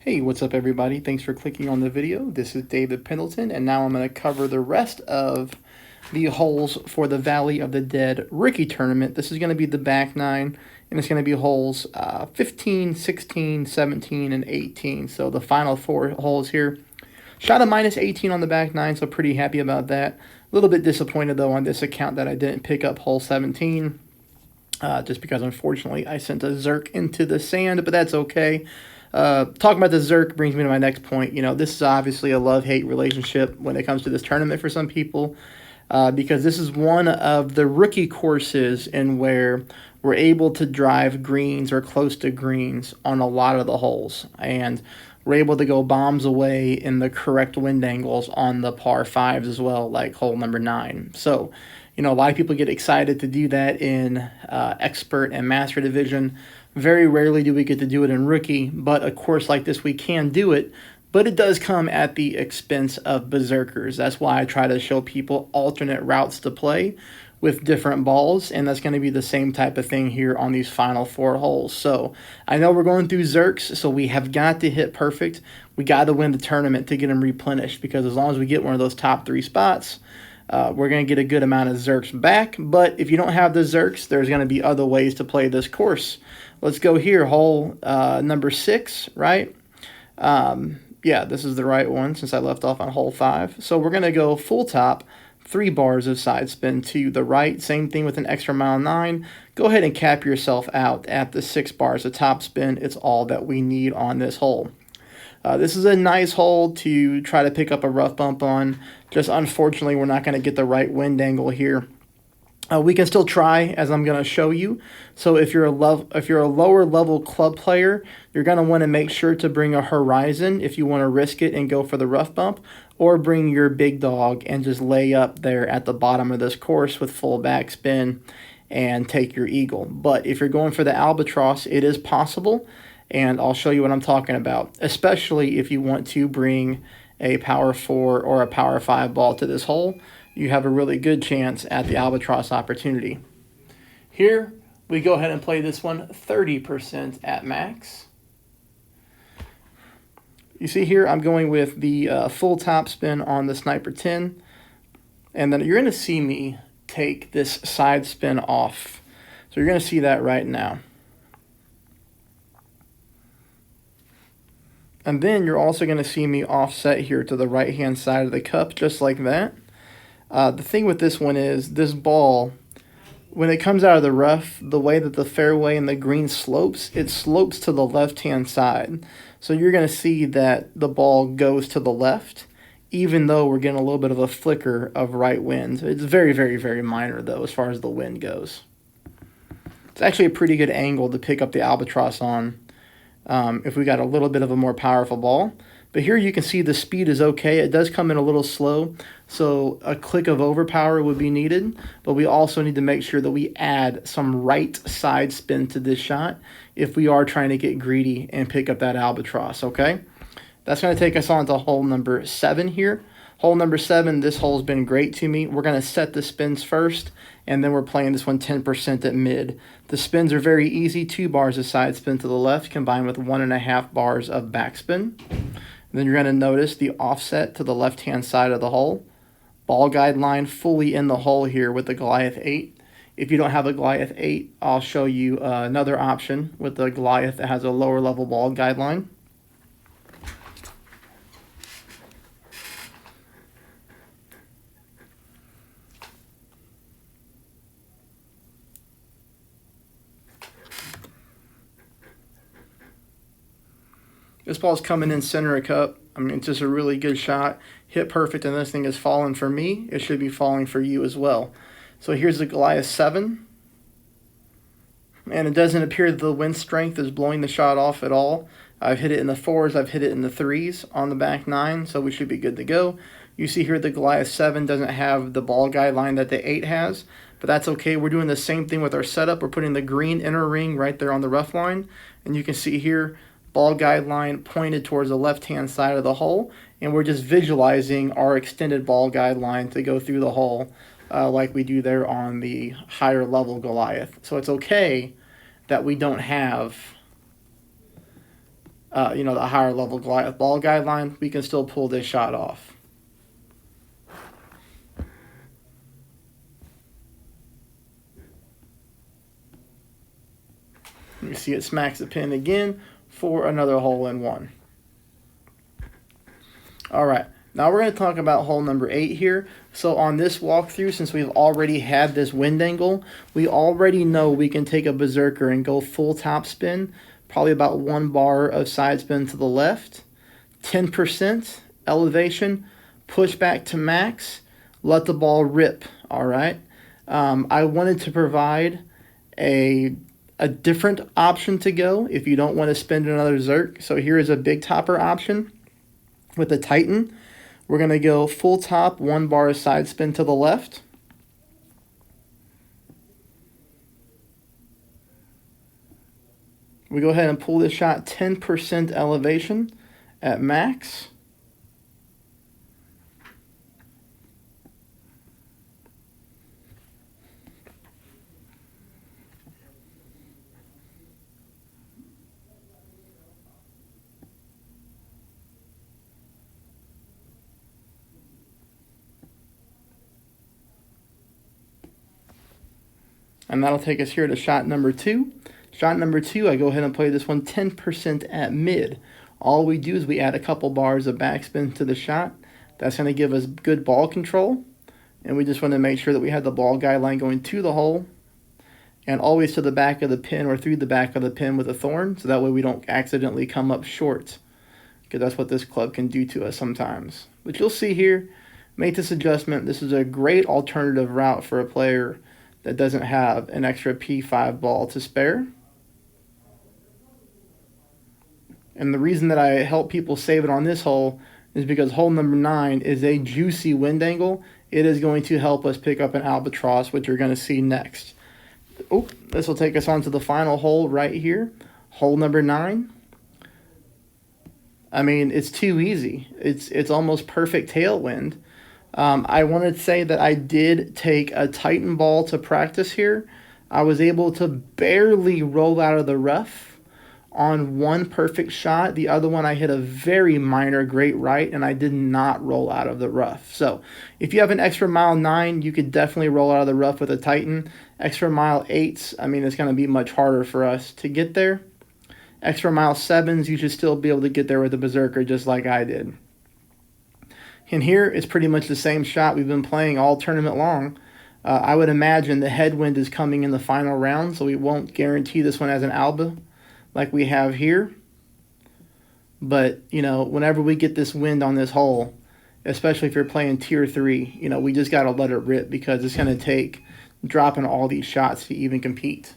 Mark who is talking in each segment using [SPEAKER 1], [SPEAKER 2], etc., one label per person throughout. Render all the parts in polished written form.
[SPEAKER 1] Hey, what's up everybody? Thanks for clicking on the video. This is David Pendleton, and now I'm going to cover the rest of the holes for the Valley of the Dead Rookie Tournament. This is going to be the back nine, and it's going to be holes 15, 16, 17, and 18. So the final four holes here. Shot a minus 18 on the back nine, so pretty happy about that. A little bit disappointed though on this account that I didn't pick up hole 17. Just because unfortunately I sent a Zerk into the sand, but that's okay. Talking about the Zerk brings me to my next point. You know, this is obviously a love-hate relationship when it comes to this tournament for some people, because this is one of the rookie courses in where we're able to drive greens or close to greens on a lot of the holes, and we're able to go bombs away in the correct wind angles on the par fives as well, like hole number 9. So, you know, a lot of people get excited to do that in expert and master division. Very rarely do we get to do it in rookie, but a course like this we can do it, but it does come at the expense of berserkers. That's why I try to show people alternate routes to play with different balls, and that's going to be the same type of thing here on these final 4 holes. So I know we're going through Zerks, so we have got to hit perfect. We got to win the tournament to get them replenished, because as long as we get one of those top 3 spots, we're going to get a good amount of Zerks back. But if you don't have the Zerks, there's going to be other ways to play this course. Let's go here, hole number 6, right? Yeah, this is the right one since I left off on hole 5. So we're going to go full top, 3 bars of side spin to the right. Same thing with an extra mile 9. Go ahead and cap yourself out at the 6 bars of top spin. It's all that we need on this hole. This is a nice hole to try to pick up a rough bump on. Just unfortunately, we're not going to get the right wind angle here. We can still try, as I'm going to show you. So if you're a lower level club player, you're going to want to make sure to bring a horizon if you want to risk it and go for the rough bump, or bring your big dog and just lay up there at the bottom of this course with full backspin and take your eagle. But if you're going for the albatross, it is possible, and I'll show you what I'm talking about, especially if you want to bring a power 4 or a power 5 ball to this hole. You have a really good chance at the albatross opportunity. Here, we go ahead and play this one 30% at max. You see here, I'm going with the full top spin on the Sniper 10. And then you're going to see me take this side spin off. So you're going to see that right now. And then you're also going to see me offset here to the right-hand side of the cup, just like that. The thing with this one is this ball, when it comes out of the rough, the way that the fairway and the green slopes, it slopes to the left-hand side. So you're going to see that the ball goes to the left, even though we're getting a little bit of a flicker of right wind. It's very, very, very minor, though, as far as the wind goes. It's actually a pretty good angle to pick up the albatross on if we got a little bit of a more powerful ball. But here you can see the speed is okay. It does come in a little slow, so a click of overpower would be needed. But we also need to make sure that we add some right side spin to this shot if we are trying to get greedy and pick up that albatross, okay? That's going to take us on to hole number 7 here. Hole number 7, this hole's been great to me. We're going to set the spins first, and then we're playing this one 10% at mid. The spins are very easy. 2 bars of side spin to the left combined with 1.5 bars of backspin. Then you're going to notice the offset to the left-hand side of the hole. Ball guide line fully in the hole here with the Goliath 8. If you don't have a Goliath 8, I'll show you another option with the Goliath that has a lower level ball guide line. This ball's coming in center of cup. I mean, it's just a really good shot. Hit perfect, and this thing is falling for me. It should be falling for you as well. So here's the Goliath 7. And it doesn't appear that the wind strength is blowing the shot off at all. I've hit it in the 4s. I've hit it in the 3s on the back 9, so we should be good to go. You see here the Goliath 7 doesn't have the ball guideline that the 8 has, but that's okay. We're doing the same thing with our setup. We're putting the green inner ring right there on the rough line, and you can see here ball guideline pointed towards the left-hand side of the hole, and we're just visualizing our extended ball guideline to go through the hole like we do there on the higher level Goliath. So it's okay that we don't have you know, the higher level Goliath ball guideline, we can still pull this shot off. You see it smacks the pin again for another hole in one. All right, now we're going to talk about hole number 8 here. So on this walkthrough, since we've already had this wind angle, we already know we can take a berserker and go full top spin, probably about 1 bar of side spin to the left, 10% elevation, push back to max, let the ball rip, all right? I wanted to provide a different option to go if you don't want to spend another Zerk. So here is a big topper option with the Titan. We're going to go full top, 1 bar side spin to the left. We go ahead and pull this shot 10% elevation at max. And that'll take us here to shot number 2. Shot number 2, I go ahead and play this one 10% at mid. All we do is we add a couple bars of backspin to the shot. That's going to give us good ball control. And we just want to make sure that we have the ball guideline going to the hole and always to the back of the pin or through the back of the pin with a thorn, so that way we don't accidentally come up short, because that's what this club can do to us sometimes. But you'll see here, make this adjustment. This is a great alternative route for a player that doesn't have an extra P5 ball to spare. And the reason that I help people save it on this hole is because hole number 9 is a juicy wind angle. It is going to help us pick up an albatross, which you're going to see next. Oh, this will take us on to the final hole right here. Hole number 9. I mean, it's too easy. It's almost perfect tailwind. I wanted to say that I did take a Titan ball to practice here. I was able to barely roll out of the rough on one perfect shot. The other one I hit a very minor great right, and I did not roll out of the rough. So if you have an extra mile 9, you could definitely roll out of the rough with a Titan. Extra mile 8s, I mean, it's going to be much harder for us to get there. Extra mile 7s, you should still be able to get there with a berserker just like I did. And here it's pretty much the same shot we've been playing all tournament long. I would imagine the headwind is coming in the final round, so we won't guarantee this one as an alba like we have here. But, you know, whenever we get this wind on this hole, especially if you're playing tier 3, you know, we just got to let it rip, because it's going to take dropping all these shots to even compete.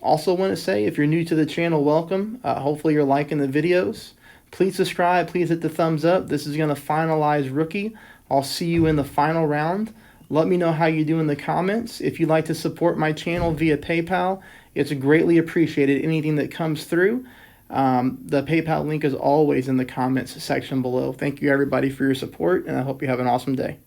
[SPEAKER 1] Also want to say, if you're new to the channel, welcome. Hopefully you're liking the videos. Please subscribe. Please hit the thumbs up. This is going to finalize Rookie. I'll see you in the final round. Let me know how you do in the comments. If you'd like to support my channel via PayPal, it's greatly appreciated. Anything that comes through, the PayPal link is always in the comments section below. Thank you, everybody, for your support, and I hope you have an awesome day.